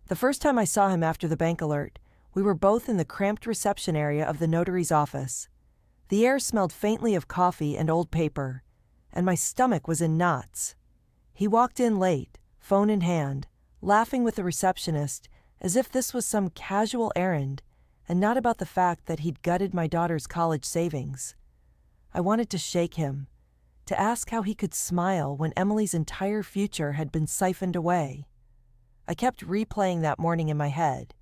The first time I saw him after the bank alert, we were both in the cramped reception area of the notary's office. The air smelled faintly of coffee and old paper, and my stomach was in knots. He walked in late, phone in hand, laughing with the receptionist as if this was some casual errand and not about the fact that he'd gutted my daughter's college savings. I wanted to shake him, to ask how he could smile when Emily's entire future had been siphoned away. I kept replaying that morning in my head,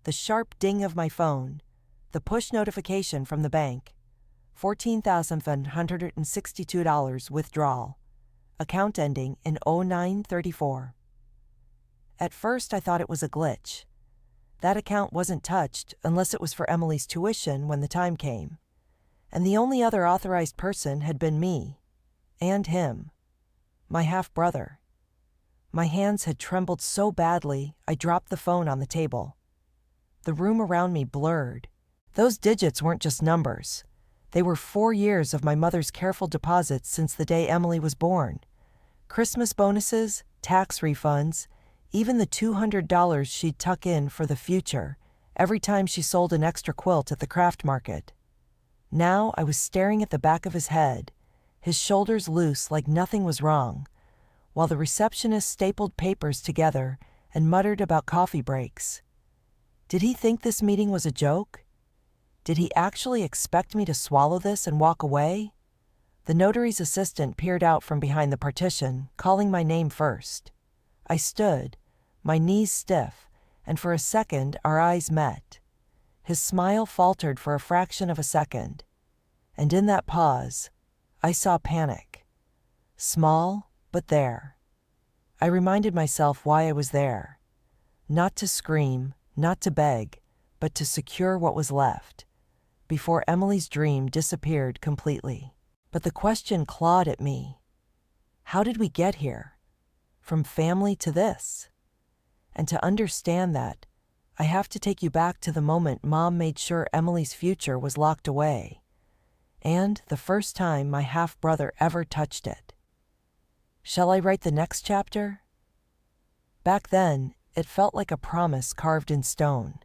the sharp ding of my phone, the push notification from the bank, $14,162 withdrawal, account ending in 0934. At first I thought it was a glitch. That account wasn't touched unless it was for Emily's tuition when the time came. And the only other authorized person had been me. And him. My half-brother. My hands had trembled so badly, I dropped the phone on the table. The room around me blurred. Those digits weren't just numbers. They were 4 years of my mother's careful deposits since the day Emily was born. Christmas bonuses, tax refunds, even the $200 she'd tuck in for the future every time she sold an extra quilt at the craft market. Now I was staring at the back of his head, his shoulders loose like nothing was wrong, while the receptionist stapled papers together and muttered about coffee breaks. Did he think this meeting was a joke? Did he actually expect me to swallow this and walk away? The notary's assistant peered out from behind the partition, calling my name first. I stood, my knees stiff, and for a second our eyes met. His smile faltered for a fraction of a second, and in that pause, I saw panic. Small, but there. I reminded myself why I was there. Not to scream, not to beg, but to secure what was left, before Emily's dream disappeared completely. But the question clawed at me. How did we get here? From family to this? And to understand that, I have to take you back to the moment Mom made sure Emily's future was locked away, and the first time my half-brother ever touched it. Shall I write the next chapter? Back then, it felt like a promise carved in stone.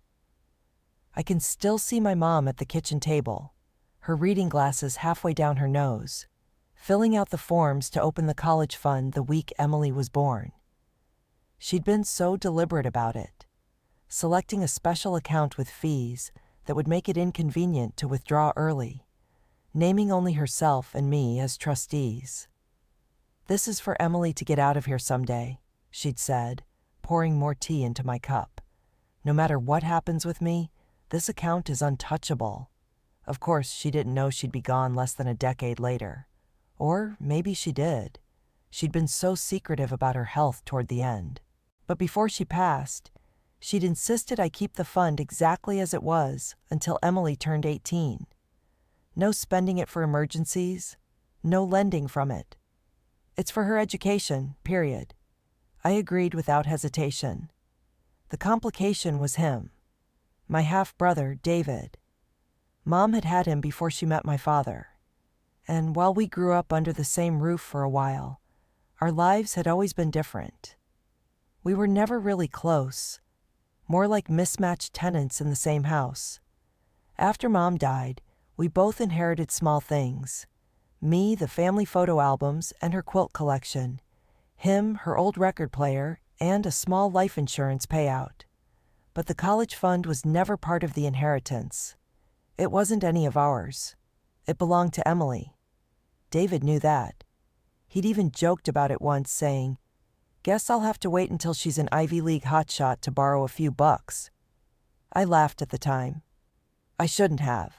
I can still see my mom at the kitchen table, her reading glasses halfway down her nose, filling out the forms to open the college fund the week Emily was born. She'd been so deliberate about it, selecting a special account with fees that would make it inconvenient to withdraw early, naming only herself and me as trustees. "This is for Emily to get out of here someday," she'd said, pouring more tea into my cup. "No matter what happens with me, this account is untouchable." Of course, she didn't know she'd be gone less than a decade later. Or maybe she did. She'd been so secretive about her health toward the end. But before she passed, she'd insisted I keep the fund exactly as it was until Emily turned 18. No spending it for emergencies, no lending from it. It's for her education, period. I agreed without hesitation. The complication was him. My half-brother, David. Mom had had him before she met my father. And while we grew up under the same roof for a while, our lives had always been different. We were never really close, more like mismatched tenants in the same house. After Mom died, we both inherited small things. Me, the family photo albums and her quilt collection. Him, her old record player, and a small life insurance payout. But the college fund was never part of the inheritance. It wasn't any of ours. It belonged to Emily. David knew that. He'd even joked about it once, saying, "Guess I'll have to wait until she's an Ivy League hotshot to borrow a few bucks." I laughed at the time. I shouldn't have.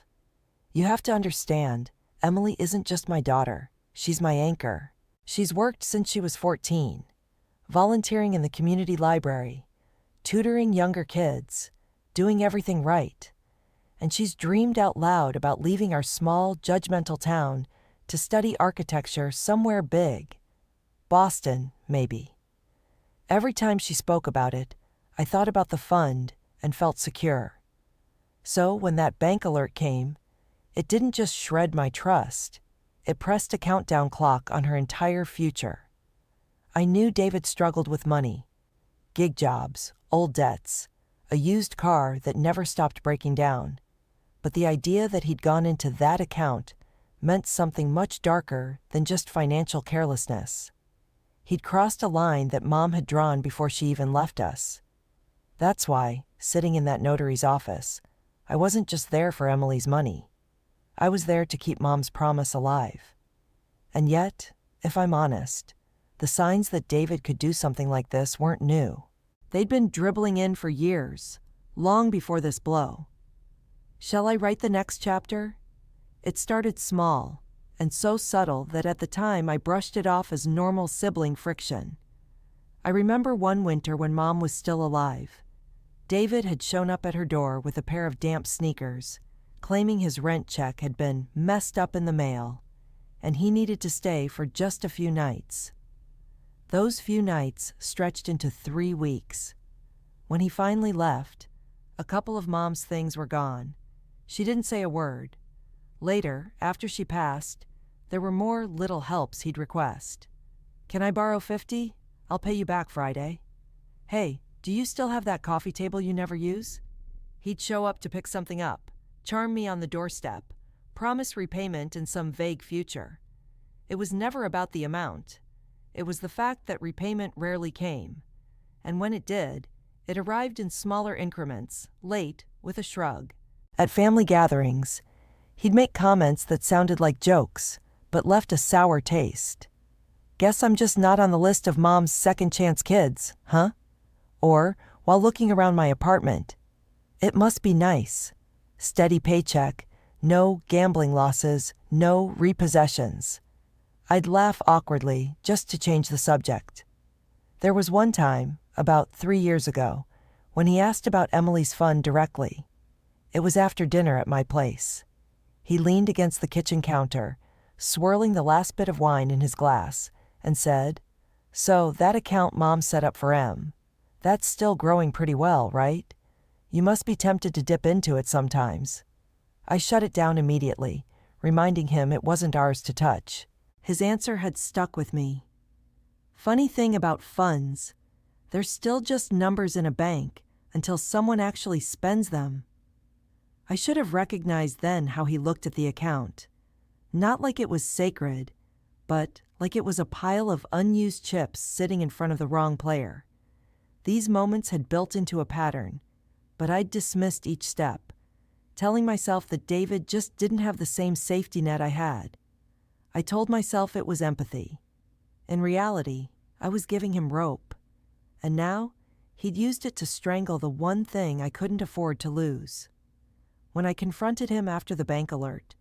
You have to understand, Emily isn't just my daughter. She's my anchor. She's worked since she was 14, volunteering in the community library, tutoring younger kids, doing everything right. And she's dreamed out loud about leaving our small, judgmental town to study architecture somewhere big. Boston, maybe. Every time she spoke about it, I thought about the fund and felt secure. So when that bank alert came, it didn't just shred my trust, it pressed a countdown clock on her entire future. I knew David struggled with money. gig jobs, old debts, a used car that never stopped breaking down. But the idea that he'd gone into that account meant something much darker than just financial carelessness. He'd crossed a line that Mom had drawn before she even left us. That's why, sitting in that notary's office, I wasn't just there for Emily's money. I was there to keep Mom's promise alive. And yet, if I'm honest, the signs that David could do something like this weren't new. They'd been dribbling in for years, long before this blow. Shall I write the next chapter? It started small, and so subtle that at the time I brushed it off as normal sibling friction. I remember one winter when Mom was still alive. David had shown up at her door with a pair of damp sneakers, claiming his rent check had been messed up in the mail, and he needed to stay for just a few nights. Those few nights stretched into 3 weeks. When he finally left, a couple of Mom's things were gone. She didn't say a word. Later, after she passed, there were more little helps he'd request. "Can I borrow $50? I'll pay you back Friday." "Hey, do you still have that coffee table you never use?" He'd show up to pick something up, charm me on the doorstep, promise repayment in some vague future. It was never about the amount. It was the fact that repayment rarely came. And when it did, it arrived in smaller increments, late, with a shrug. At family gatherings, he'd make comments that sounded like jokes, but left a sour taste. "Guess I'm just not on the list of Mom's second-chance kids, huh?" Or, while looking around my apartment, "It must be nice. Steady paycheck, no gambling losses, no repossessions." I'd laugh awkwardly just to change the subject. There was one time, about 3 years ago, when he asked about Emily's fund directly. It was after dinner at my place. He leaned against the kitchen counter, swirling the last bit of wine in his glass, and said, "So that account Mom set up for Em, that's still growing pretty well, right? You must be tempted to dip into it sometimes." I shut it down immediately, reminding him it wasn't ours to touch. His answer had stuck with me. Funny thing about funds, they're still just numbers in a bank until someone actually spends them. I should have recognized then how he looked at the account. Not like it was sacred, but like it was a pile of unused chips sitting in front of the wrong player. These moments had built into a pattern, but I'd dismissed each step, telling myself that David just didn't have the same safety net I had. I told myself it was empathy. In reality, I was giving him rope. And now, he'd used it to strangle the one thing I couldn't afford to lose. When I confronted him after the bank alert,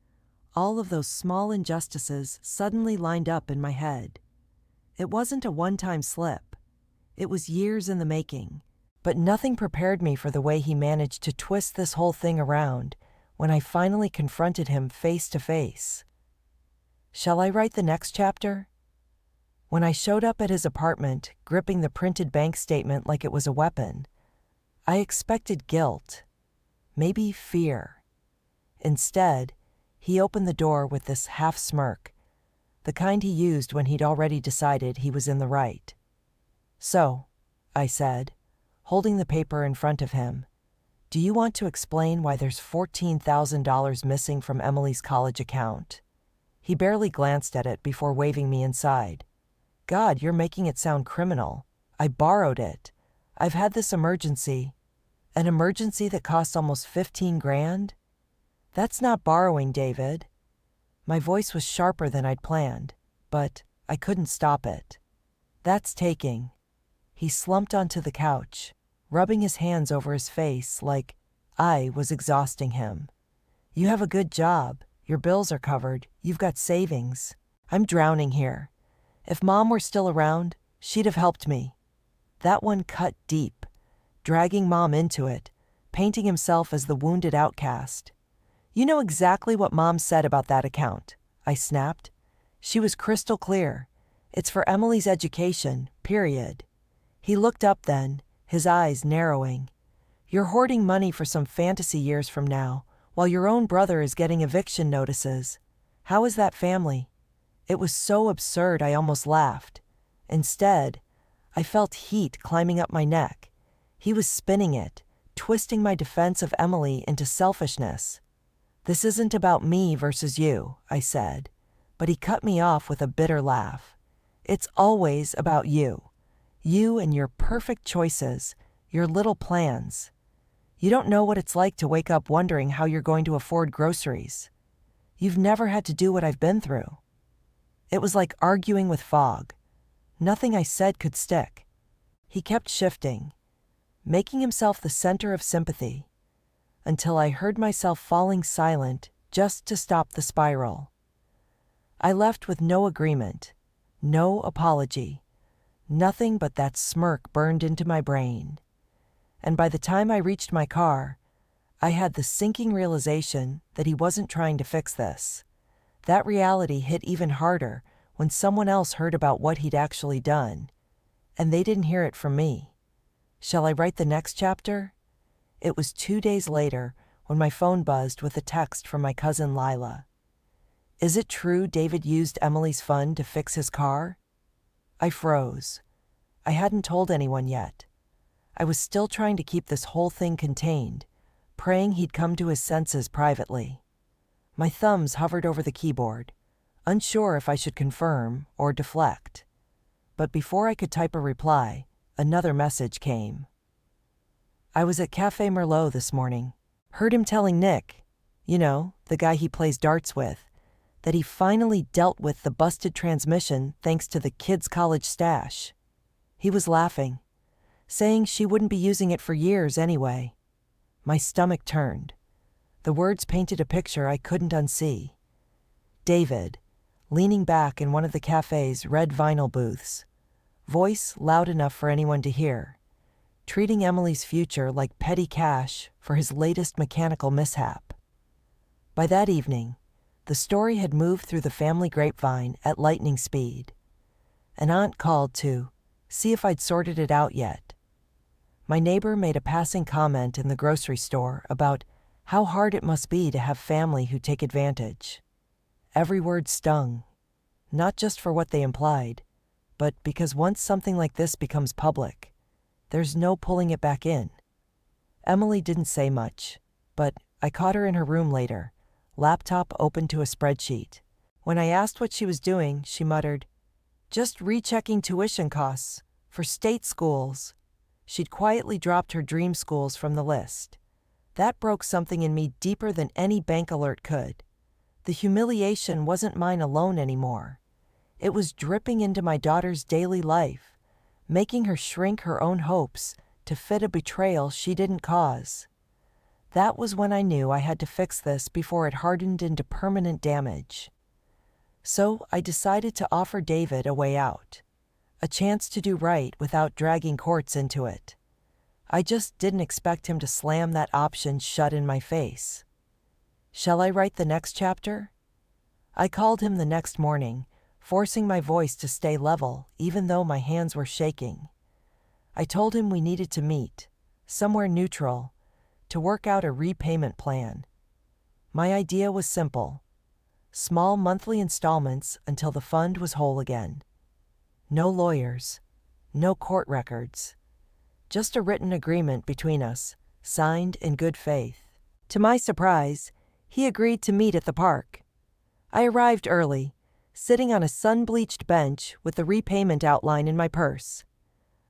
all of those small injustices suddenly lined up in my head. It wasn't a one-time slip. It was years in the making, but nothing prepared me for the way he managed to twist this whole thing around when I finally confronted him face to face. Shall I write the next chapter? When I showed up at his apartment, gripping the printed bank statement like it was a weapon, I expected guilt, maybe fear. Instead, he opened the door with this half-smirk, the kind he used when he'd already decided he was in the right. "So," I said, holding the paper in front of him, "do you want to explain why there's $14,000 missing from Emily's college account?" He barely glanced at it before waving me inside. "God, you're making it sound criminal. I borrowed it. I've had this emergency." "An emergency that cost almost 15 grand? That's not borrowing, David." My voice was sharper than I'd planned, but I couldn't stop it. "That's taking." He slumped onto the couch, rubbing his hands over his face like I was exhausting him. "You have a good job. Your bills are covered. You've got savings. I'm drowning here. If Mom were still around, she'd have helped me." That one cut deep, dragging Mom into it, painting himself as the wounded outcast. "You know exactly what Mom said about that account," I snapped. "She was crystal clear. It's for Emily's education, period." He looked up then, his eyes narrowing. "You're hoarding money for some fantasy years from now, while your own brother is getting eviction notices. How is that family?" It was so absurd I almost laughed. Instead, I felt heat climbing up my neck. He was spinning it, twisting my defense of Emily into selfishness. "This isn't about me versus you," I said, but he cut me off with a bitter laugh. "It's always about you. You and your perfect choices, your little plans. You don't know what it's like to wake up wondering how you're going to afford groceries. You've never had to do what I've been through." It was like arguing with fog. Nothing I said could stick. He kept shifting, making himself the center of sympathy, until I heard myself falling silent just to stop the spiral. I left with no agreement, no apology, nothing but that smirk burned into my brain. And by the time I reached my car, I had the sinking realization that he wasn't trying to fix this. That reality hit even harder when someone else heard about what he'd actually done, and they didn't hear it from me. Shall I write the next chapter? It was 2 days later when my phone buzzed with a text from my cousin Lila. "Is it true David used Emily's fund to fix his car?" I froze. I hadn't told anyone yet. I was still trying to keep this whole thing contained, praying he'd come to his senses privately. My thumbs hovered over the keyboard, unsure if I should confirm or deflect. But before I could type a reply, another message came. "I was at Café Merlot this morning. Heard him telling Nick, the guy he plays darts with, that he finally dealt with the busted transmission thanks to the kid's college stash. He was laughing, saying she wouldn't be using it for years anyway." My stomach turned. The words painted a picture I couldn't unsee. David, leaning back in one of the cafe's red vinyl booths, voice loud enough for anyone to hear, treating Emily's future like petty cash for his latest mechanical mishap. By that evening, the story had moved through the family grapevine at lightning speed. An aunt called to see if I'd sorted it out yet. My neighbor made a passing comment in the grocery store about how hard it must be to have family who take advantage. Every word stung, not just for what they implied, but because once something like this becomes public, there's no pulling it back in. Emily didn't say much, but I caught her in her room later, laptop open to a spreadsheet. When I asked what she was doing, she muttered, "Just rechecking tuition costs for state schools." She'd quietly dropped her dream schools from the list. That broke something in me deeper than any bank alert could. The humiliation wasn't mine alone anymore. It was dripping into my daughter's daily life, making her shrink her own hopes to fit a betrayal she didn't cause. That was when I knew I had to fix this before it hardened into permanent damage. So I decided to offer David a way out, a chance to do right without dragging courts into it. I just didn't expect him to slam that option shut in my face. Shall I write the next chapter? I called him the next morning, forcing my voice to stay level even though my hands were shaking. I told him we needed to meet, somewhere neutral, to work out a repayment plan. My idea was simple: small monthly installments until the fund was whole again. No lawyers, no court records, just a written agreement between us, signed in good faith. To my surprise, he agreed to meet at the park. I arrived early, sitting on a sun-bleached bench with the repayment outline in my purse.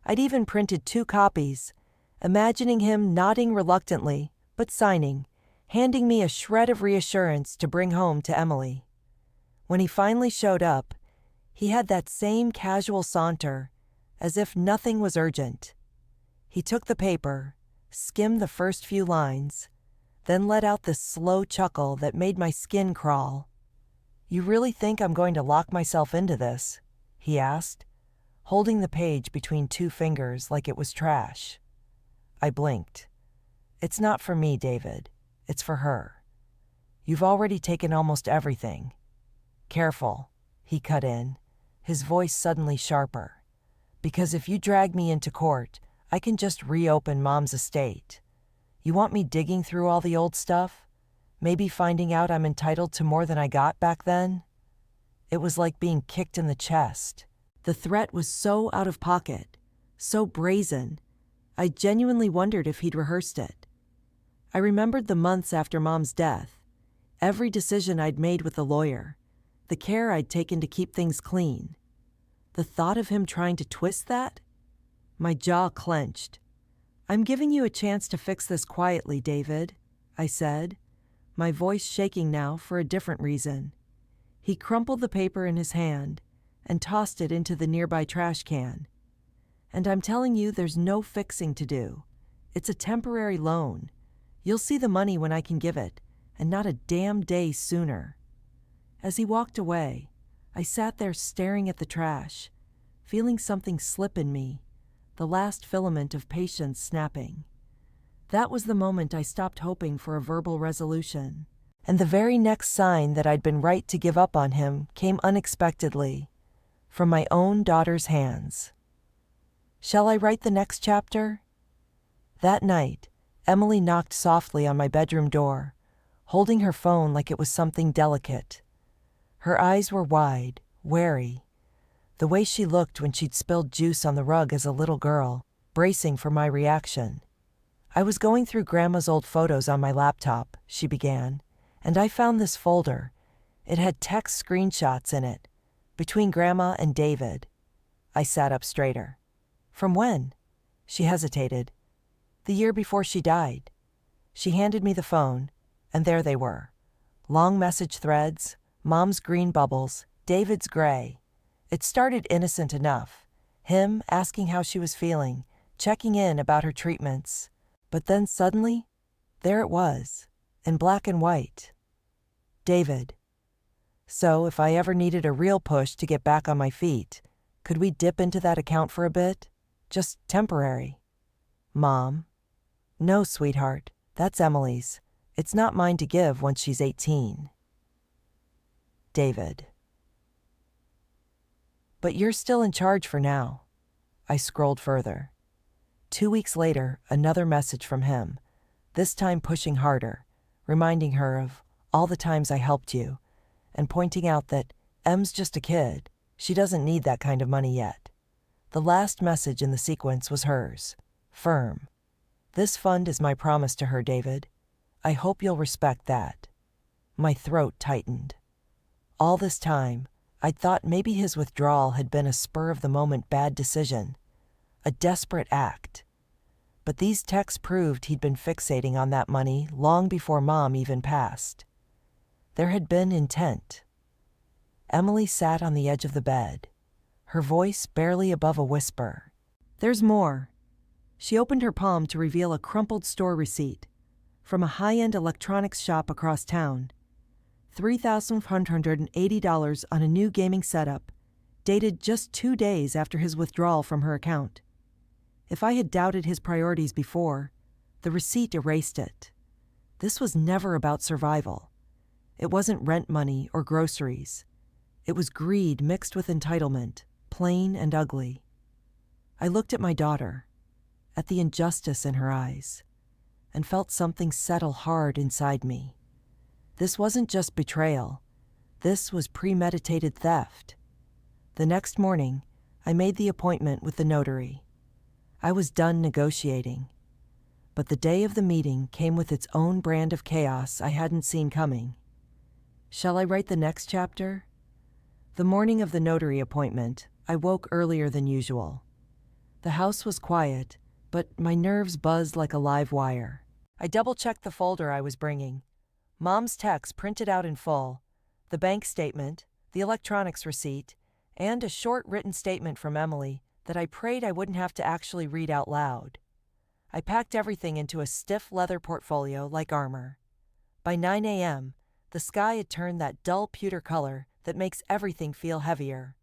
I'd even printed 2 copies, imagining him nodding reluctantly, but signing, handing me a shred of reassurance to bring home to Emily. When he finally showed up, he had that same casual saunter, as if nothing was urgent. He took the paper, skimmed the first few lines, then let out this slow chuckle that made my skin crawl. "You really think I'm going to lock myself into this?" he asked, holding the page between 2 fingers like it was trash. I blinked. "It's not for me, David. It's for her. You've already taken almost everything." "Careful," he cut in, his voice suddenly sharper. "Because if you drag me into court, I can just reopen Mom's estate. You want me digging through all the old stuff? Maybe finding out I'm entitled to more than I got back then?" It was like being kicked in the chest. The threat was so out of pocket, So brazen. I genuinely wondered if he'd rehearsed it. I remembered the months after Mom's death, every decision I'd made with the lawyer, the care I'd taken to keep things clean. The thought of him trying to twist that? My jaw clenched. "I'm giving you a chance to fix this quietly, David," I said, my voice shaking now for a different reason. He crumpled the paper in his hand and tossed it into the nearby trash can. "And I'm telling you, there's no fixing to do. It's a temporary loan. You'll see the money when I can give it, and not a damn day sooner." As he walked away, I sat there staring at the trash, feeling something slip in me, the last filament of patience snapping. That was the moment I stopped hoping for a verbal resolution. And the very next sign that I'd been right to give up on him came unexpectedly, from my own daughter's hands. Shall I write the next chapter? That night, Emily knocked softly on my bedroom door, holding her phone like it was something delicate. Her eyes were wide, wary, the way she looked when she'd spilled juice on the rug as a little girl, bracing for my reaction. "I was going through Grandma's old photos on my laptop," she began, "and I found this folder. It had text screenshots in it, between Grandma and David." I sat up straighter. "From when?" She hesitated. "The year before she died." She handed me the phone, and there they were. Long message threads, Mom's green bubbles, David's gray. It started innocent enough, him asking how she was feeling, checking in about her treatments. But then suddenly, there it was, in black and white. David. So if I ever needed a real push to get back on my feet, could we dip into that account for a bit? Just temporary. Mom. "No, sweetheart, that's Emily's. It's not mine to give once she's 18. David. "But you're still in charge for now." I scrolled further. 2 weeks later, another message from him, this time pushing harder, reminding her of all the times I helped you, and pointing out that Em's just a kid. She doesn't need that kind of money yet. The last message in the sequence was hers, firm. "This fund is my promise to her, David. I hope you'll respect that." My throat tightened. All this time, I'd thought maybe his withdrawal had been a spur-of-the-moment bad decision, a desperate act. But these texts proved he'd been fixating on that money long before Mom even passed. There had been intent. Emily sat on the edge of the bed, her voice barely above a whisper. "There's more." She opened her palm to reveal a crumpled store receipt from a high-end electronics shop across town. $3,180 on a new gaming setup, dated just 2 days after his withdrawal from her account. If I had doubted his priorities before, the receipt erased it. This was never about survival. It wasn't rent money or groceries. It was greed mixed with entitlement, plain and ugly. I looked at my daughter, at the injustice in her eyes, and felt something settle hard inside me. This wasn't just betrayal. This was premeditated theft. The next morning, I made the appointment with the notary. I was done negotiating. But the day of the meeting came with its own brand of chaos I hadn't seen coming. Shall I write the next chapter? The morning of the notary appointment, I woke earlier than usual. The house was quiet, but my nerves buzzed like a live wire. I double-checked the folder I was bringing. Mom's text printed out in full, the bank statement, the electronics receipt, and a short written statement from Emily that I prayed I wouldn't have to actually read out loud. I packed everything into a stiff leather portfolio like armor. By 9 a.m., the sky had turned that dull pewter color that makes everything feel heavier.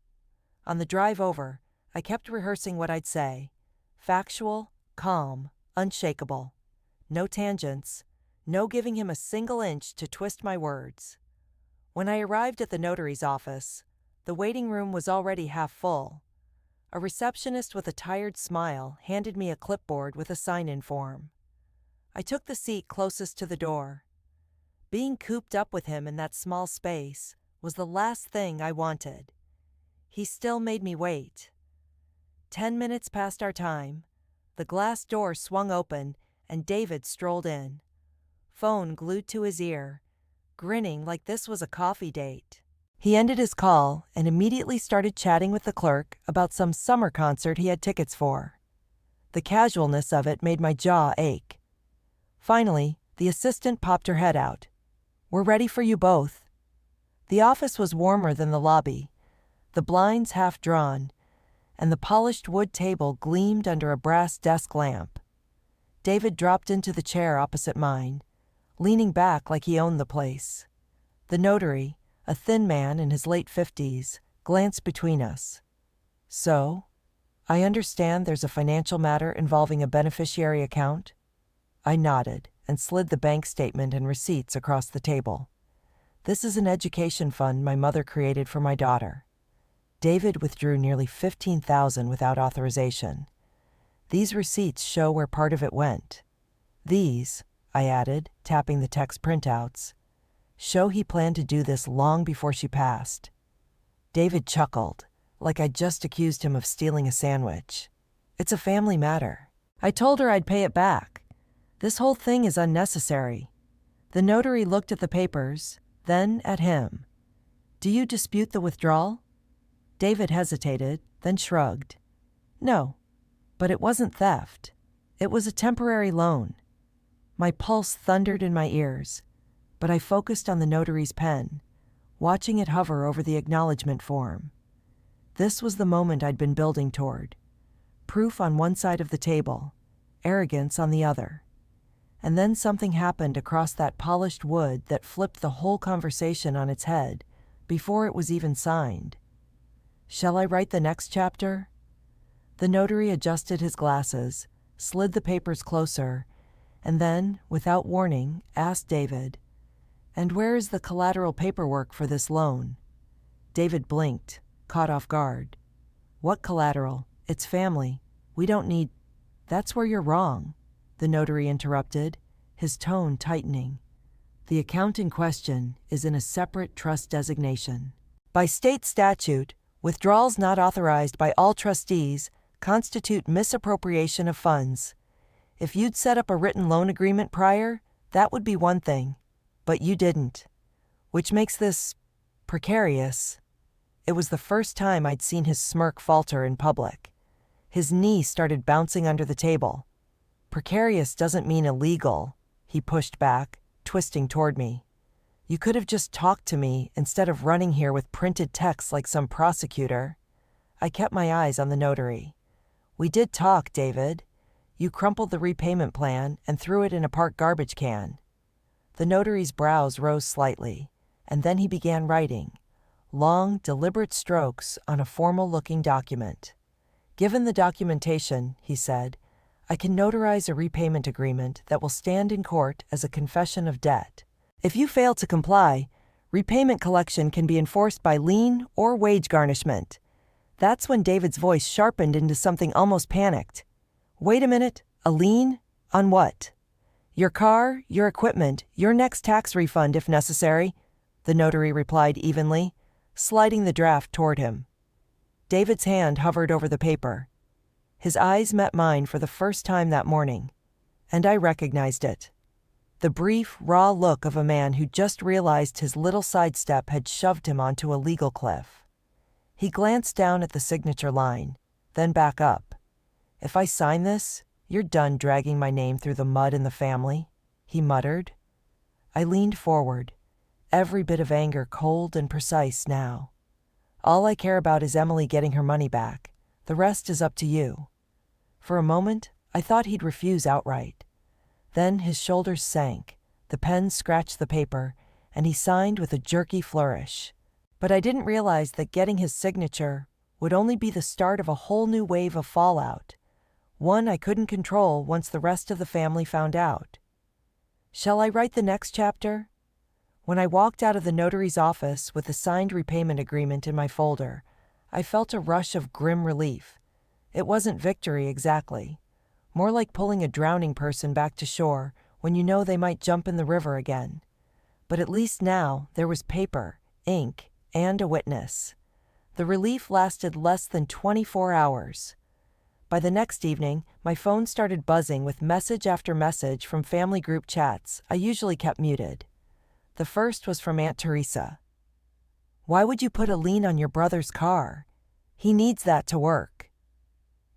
On the drive over, I kept rehearsing what I'd say. Factual, calm, unshakable. No tangents. No giving him a single inch to twist my words. When I arrived at the notary's office, the waiting room was already half full. A receptionist with a tired smile handed me a clipboard with a sign-in form. I took the seat closest to the door. Being cooped up with him in that small space was the last thing I wanted. He still made me wait. 10 minutes past our time. The glass door swung open, and David strolled in. Phone glued to his ear, grinning like this was a coffee date. He ended his call and immediately started chatting with the clerk about some summer concert he had tickets for. The casualness of it made my jaw ache. Finally, the assistant popped her head out. "We're ready for you both." The office was warmer than the lobby, the blinds half drawn, and the polished wood table gleamed under a brass desk lamp. David dropped into the chair opposite mine, leaning back like he owned the place. The notary, a thin man in his late 50s, glanced between us. "So, I understand there's a financial matter involving a beneficiary account?" I nodded and slid the bank statement and receipts across the table. "This is an education fund my mother created for my daughter." David withdrew nearly $15,000 without authorization. "These receipts show where part of it went. These," I added, tapping the text printouts, "show he planned to do this long before she passed." David chuckled, like I'd just accused him of stealing a sandwich. "It's a family matter. I told her I'd pay it back. This whole thing is unnecessary." The notary looked at the papers, then at him. "Do you dispute the withdrawal?" David hesitated, then shrugged. "No, but it wasn't theft. It was a temporary loan." My pulse thundered in my ears, but I focused on the notary's pen, watching it hover over the acknowledgement form. This was the moment I'd been building toward. Proof on one side of the table, arrogance on the other. And then something happened across that polished wood that flipped the whole conversation on its head before it was even signed. "Shall I write the next chapter?" The notary adjusted his glasses, slid the papers closer, and then, without warning, asked David, "And where is the collateral paperwork for this loan?" David blinked, caught off guard. "What collateral? It's family. We don't need—" "That's where you're wrong," the notary interrupted, his tone tightening. "The account in question is in a separate trust designation. By state statute, withdrawals not authorized by all trustees constitute misappropriation of funds. If you'd set up a written loan agreement prior, that would be one thing, but you didn't, which makes this precarious." It was the first time I'd seen his smirk falter in public. His knee started bouncing under the table. "Precarious doesn't mean illegal," he pushed back, twisting toward me. "You could have just talked to me instead of running here with printed text like some prosecutor." I kept my eyes on the notary. "We did talk, David. You crumpled the repayment plan and threw it in a park garbage can." The notary's brows rose slightly, and then he began writing, long, deliberate strokes on a formal-looking document. "Given the documentation," he said, "I can notarize a repayment agreement that will stand in court as a confession of debt. If you fail to comply, repayment collection can be enforced by lien or wage garnishment." That's when David's voice sharpened into something almost panicked. "Wait a minute, a lien? On what?" "Your car, your equipment, your next tax refund if necessary," the notary replied evenly, sliding the draft toward him. David's hand hovered over the paper. His eyes met mine for the first time that morning, and I recognized it. The brief, raw look of a man who just realized his little sidestep had shoved him onto a legal cliff. He glanced down at the signature line, then back up. "If I sign this, you're done dragging my name through the mud in the family," he muttered. I leaned forward, every bit of anger cold and precise now. "All I care about is Emily getting her money back. The rest is up to you." For a moment, I thought he'd refuse outright. Then his shoulders sank, the pen scratched the paper, and he signed with a jerky flourish. But I didn't realize that getting his signature would only be the start of a whole new wave of fallout, one I couldn't control once the rest of the family found out. "Shall I write the next chapter?" When I walked out of the notary's office with the signed repayment agreement in my folder, I felt a rush of grim relief. It wasn't victory exactly, more like pulling a drowning person back to shore when you know they might jump in the river again. But at least now there was paper, ink, and a witness. The relief lasted less than 24 hours. By the next evening, my phone started buzzing with message after message from family group chats I usually kept muted. The first was from Aunt Teresa. "Why would you put a lien on your brother's car? He needs that to work."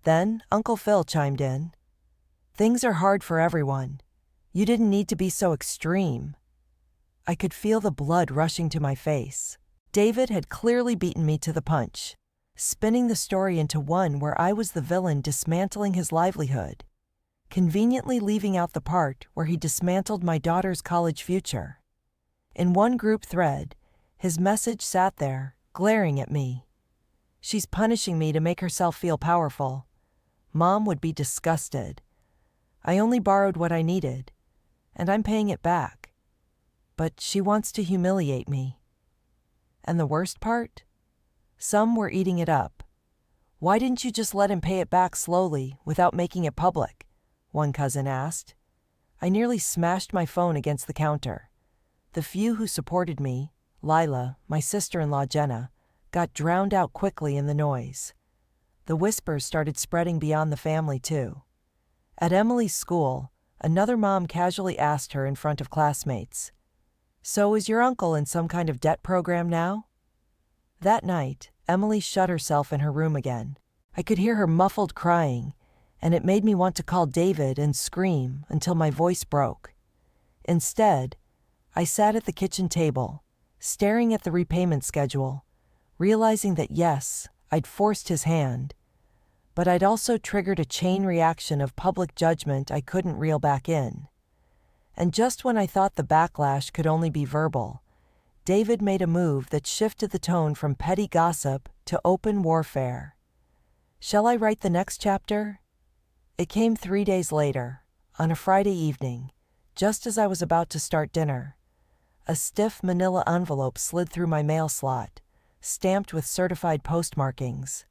Then Uncle Phil chimed in. "Things are hard for everyone. You didn't need to be so extreme." I could feel the blood rushing to my face. David had clearly beaten me to the punch, spinning the story into one where I was the villain dismantling his livelihood, conveniently leaving out the part where he dismantled my daughter's college future. In one group thread, his message sat there, glaring at me. "She's punishing me to make herself feel powerful. Mom would be disgusted. I only borrowed what I needed, and I'm paying it back. But she wants to humiliate me." And the worst part? Some were eating it up. "Why didn't you just let him pay it back slowly without making it public?" one cousin asked. I nearly smashed my phone against the counter. The few who supported me, Lila, my sister-in-law Jenna, got drowned out quickly in the noise. The whispers started spreading beyond the family, too. At Emily's school, another mom casually asked her in front of classmates, "So is your uncle in some kind of debt program now?" That night, Emily shut herself in her room again. I could hear her muffled crying, and it made me want to call David and scream until my voice broke. Instead, I sat at the kitchen table, staring at the repayment schedule, realizing that yes, I'd forced his hand, but I'd also triggered a chain reaction of public judgment I couldn't reel back in. And just when I thought the backlash could only be verbal, David made a move that shifted the tone from petty gossip to open warfare. Shall I write the next chapter? It came 3 days later, on a Friday evening, just as I was about to start dinner. A stiff manila envelope slid through my mail slot, stamped with certified postmarkings.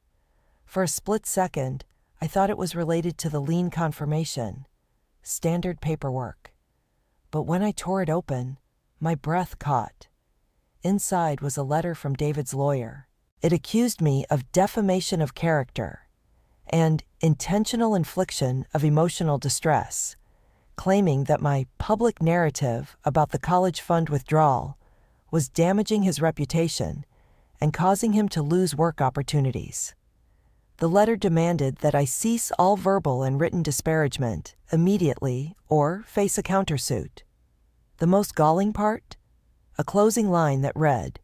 For a split second, I thought it was related to the lien confirmation. Standard paperwork. But when I tore it open, my breath caught. Inside was a letter from David's lawyer. It accused me of defamation of character and intentional infliction of emotional distress, claiming that my public narrative about the college fund withdrawal was damaging his reputation and causing him to lose work opportunities. The letter demanded that I cease all verbal and written disparagement immediately or face a countersuit. The most galling part? A closing line that read,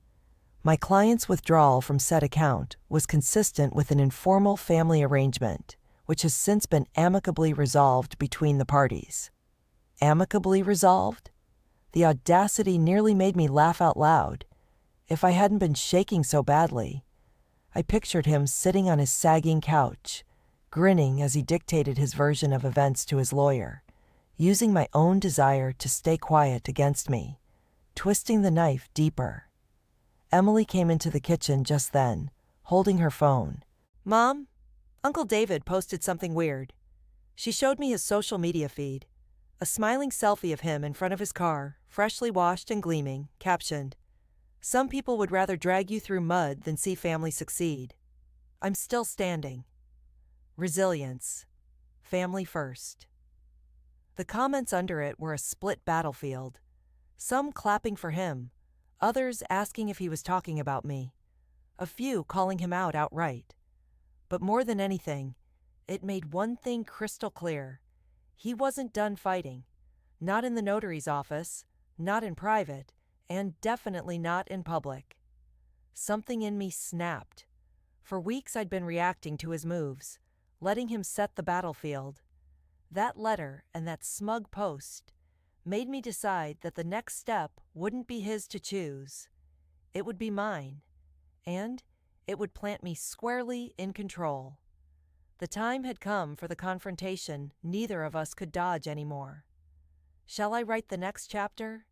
"My client's withdrawal from said account was consistent with an informal family arrangement, which has since been amicably resolved between the parties." Amicably resolved? The audacity nearly made me laugh out loud. If I hadn't been shaking so badly. I pictured him sitting on his sagging couch, grinning as he dictated his version of events to his lawyer, using my own desire to stay quiet against me, twisting the knife deeper. Emily came into the kitchen just then, holding her phone. "Mom, Uncle David posted something weird." She showed me his social media feed. A smiling selfie of him in front of his car, freshly washed and gleaming, captioned, "Some people would rather drag you through mud than see family succeed. I'm still standing. Resilience. Family first." The comments under it were a split battlefield. Some clapping for him, others asking if he was talking about me, a few calling him out outright. But more than anything, it made one thing crystal clear. He wasn't done fighting. Not in the notary's office, not in private, and definitely not in public. Something in me snapped. For weeks I'd been reacting to his moves, letting him set the battlefield. That letter and that smug post made me decide that the next step wouldn't be his to choose. It would be mine, and it would plant me squarely in control. The time had come for the confrontation neither of us could dodge anymore. Shall I write the next chapter?